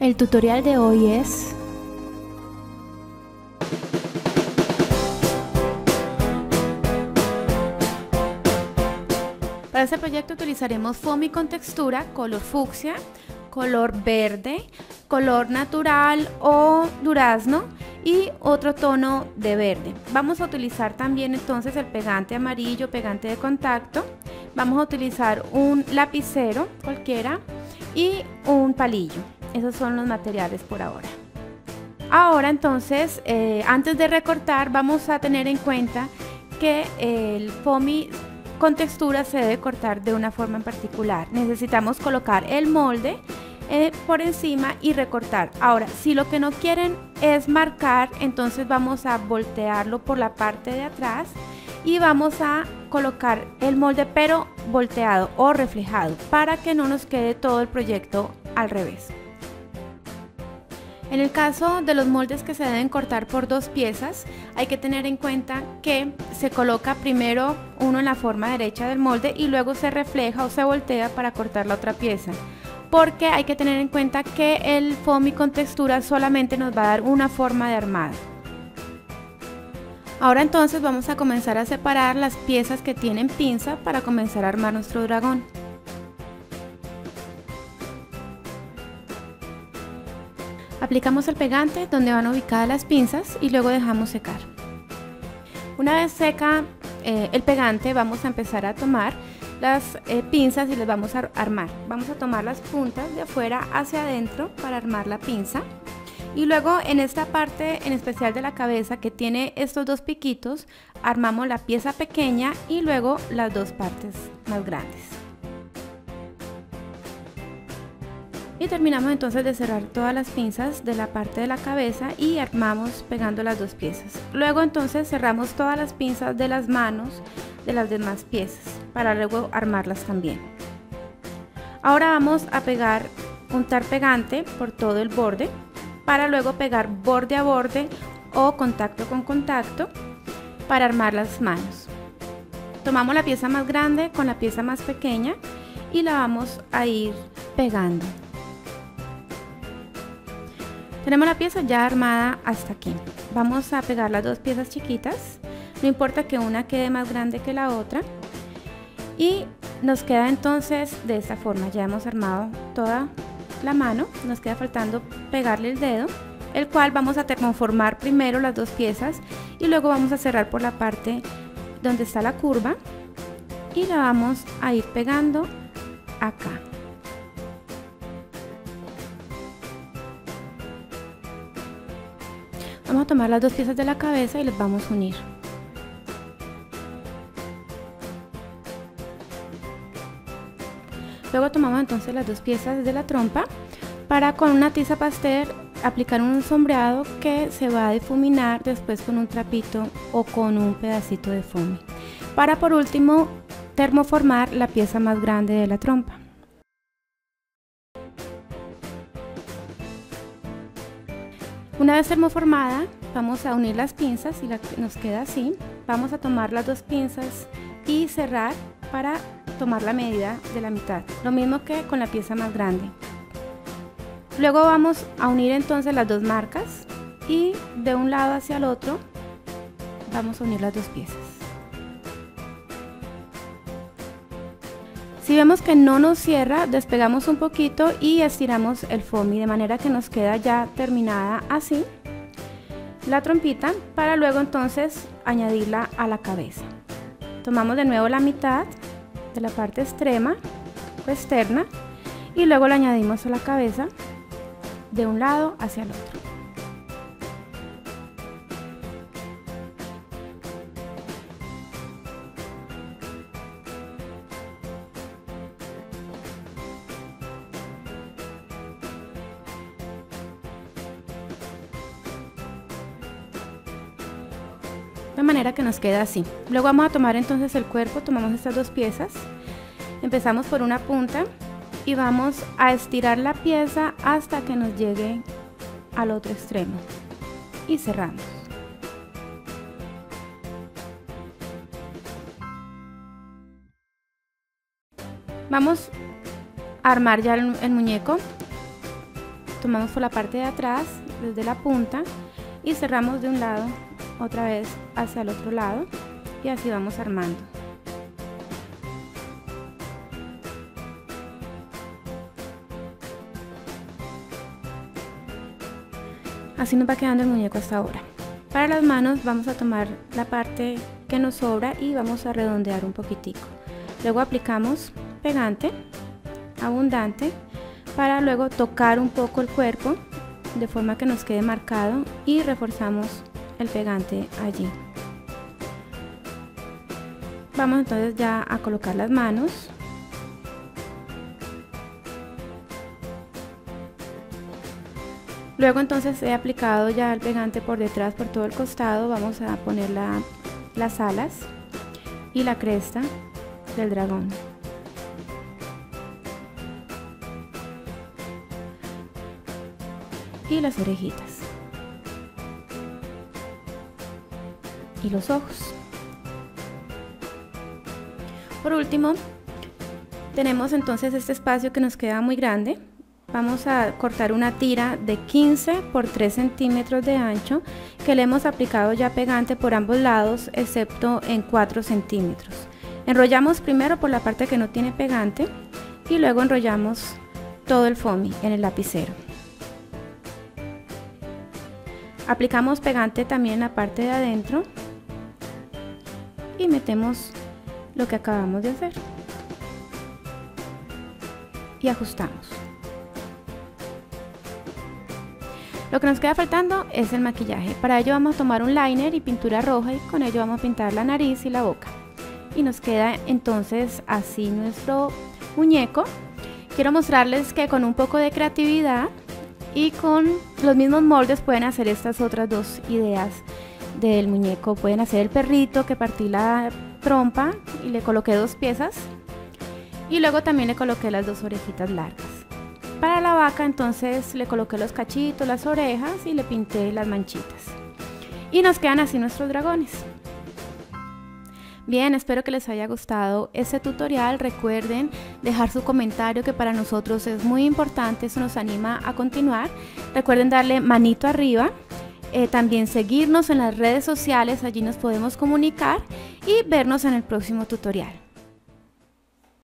El tutorial de hoy es para este proyecto utilizaremos foamy con textura, color fucsia, color verde, color natural o durazno y otro tono de verde. Vamos a utilizar también entonces el pegante amarillo, pegante de contacto. Vamos a utilizar un lapicero cualquiera y un palillo. Esos son los materiales por ahora. Ahora entonces, antes de recortar, vamos a tener en cuenta que el foamy con textura se debe cortar de una forma en particular. Necesitamos colocar el molde por encima y recortar. Ahora, si lo que no quieren es marcar, entonces vamos a voltearlo por la parte de atrás y vamos a colocar el molde pero volteado o reflejado para que no nos quede todo el proyecto al revés. En el caso de los moldes que se deben cortar por dos piezas, hay que tener en cuenta que se coloca primero uno en la forma derecha del molde y luego se refleja o se voltea para cortar la otra pieza, porque hay que tener en cuenta que el foamy con textura solamente nos va a dar una forma de armado. Ahora entonces vamos a comenzar a separar las piezas que tienen pinza para comenzar a armar nuestro dragón. Aplicamos el pegante donde van ubicadas las pinzas y luego dejamos secar. Una vez seca el pegante, vamos a empezar a tomar las pinzas y les vamos a armar. Vamos a tomar las puntas de afuera hacia adentro para armar la pinza. Y luego en esta parte en especial de la cabeza que tiene estos dos piquitos, armamos la pieza pequeña y luego las dos partes más grandes. Y terminamos entonces de cerrar todas las pinzas de la parte de la cabeza y armamos pegando las dos piezas. Luego entonces cerramos todas las pinzas de las manos de las demás piezas para luego armarlas también. Ahora vamos a untar pegante por todo el borde para luego pegar borde a borde o contacto con contacto para armar las manos. Tomamos la pieza más grande con la pieza más pequeña y la vamos a ir pegando. Tenemos la pieza ya armada hasta aquí. Vamos a pegar las dos piezas chiquitas, no importa que una quede más grande que la otra. Y nos queda entonces de esta forma, ya hemos armado toda la mano, nos queda faltando pegarle el dedo, el cual vamos a termoformar primero las dos piezas y luego vamos a cerrar por la parte donde está la curva y la vamos a ir pegando acá. Vamos a tomar las dos piezas de la cabeza y las vamos a unir. Luego tomamos entonces las dos piezas de la trompa para con una tiza pastel aplicar un sombreado que se va a difuminar después con un trapito o con un pedacito de foamy. Para por último termoformar la pieza más grande de la trompa. Una vez termoformada, vamos a unir las pinzas y nos queda así. Vamos a tomar las dos pinzas y cerrar para tomar la medida de la mitad, lo mismo que con la pieza más grande. Luego vamos a unir entonces las dos marcas y de un lado hacia el otro vamos a unir las dos piezas. Si vemos que no nos cierra, despegamos un poquito y estiramos el foamy de manera que nos queda ya terminada así la trompita para luego entonces añadirla a la cabeza. Tomamos de nuevo la mitad de la parte extrema o externa y luego la añadimos a la cabeza de un lado hacia el otro. De manera que nos queda así. Luego vamos a tomar entonces el cuerpo, tomamos estas dos piezas, empezamos por una punta y vamos a estirar la pieza hasta que nos llegue al otro extremo y cerramos. Vamos a armar ya el muñeco. tomamos por la parte de atrás, desde la punta, y cerramos de un lado, otra vez hacia el otro lado, y así vamos armando. Así nos va quedando el muñeco hasta ahora. Para las manos vamos a tomar la parte que nos sobra y vamos a redondear un poquitico. Luego aplicamos pegante abundante para luego tocar un poco el cuerpo de forma que nos quede marcado y reforzamos el pegante allí. Vamos entonces ya a colocar las manos. Luego entonces he aplicado ya el pegante por detrás, por todo el costado. Vamos a poner las alas y la cresta del dragón. Y las orejitas. Y los ojos. Por último, tenemos entonces este espacio que nos queda muy grande. Vamos a cortar una tira de 15 por 3 centímetros de ancho que le hemos aplicado ya pegante por ambos lados excepto en 4 centímetros. Enrollamos primero por la parte que no tiene pegante y luego enrollamos todo el foamy en el lapicero. Aplicamos pegante también en la parte de adentro y metemos lo que acabamos de hacer y ajustamos. Lo que nos queda faltando es el maquillaje. Para ello vamos a tomar un liner y pintura roja y con ello vamos a pintar la nariz y la boca. Y nos queda entonces así nuestro muñeco. Quiero mostrarles que con un poco de creatividad y con los mismos moldes pueden hacer estas otras dos ideas del muñeco. Pueden hacer el perrito que partí la trompa y le coloqué 2 piezas. Y luego también le coloqué las 2 orejitas largas. Para la vaca entonces le coloqué los cachitos, las orejas y le pinté las manchitas. Y nos quedan así nuestros dragones. Bien, espero que les haya gustado este tutorial. Recuerden dejar su comentario que para nosotros es muy importante, eso nos anima a continuar. Recuerden darle manito arriba, también seguirnos en las redes sociales, allí nos podemos comunicar y vernos en el próximo tutorial.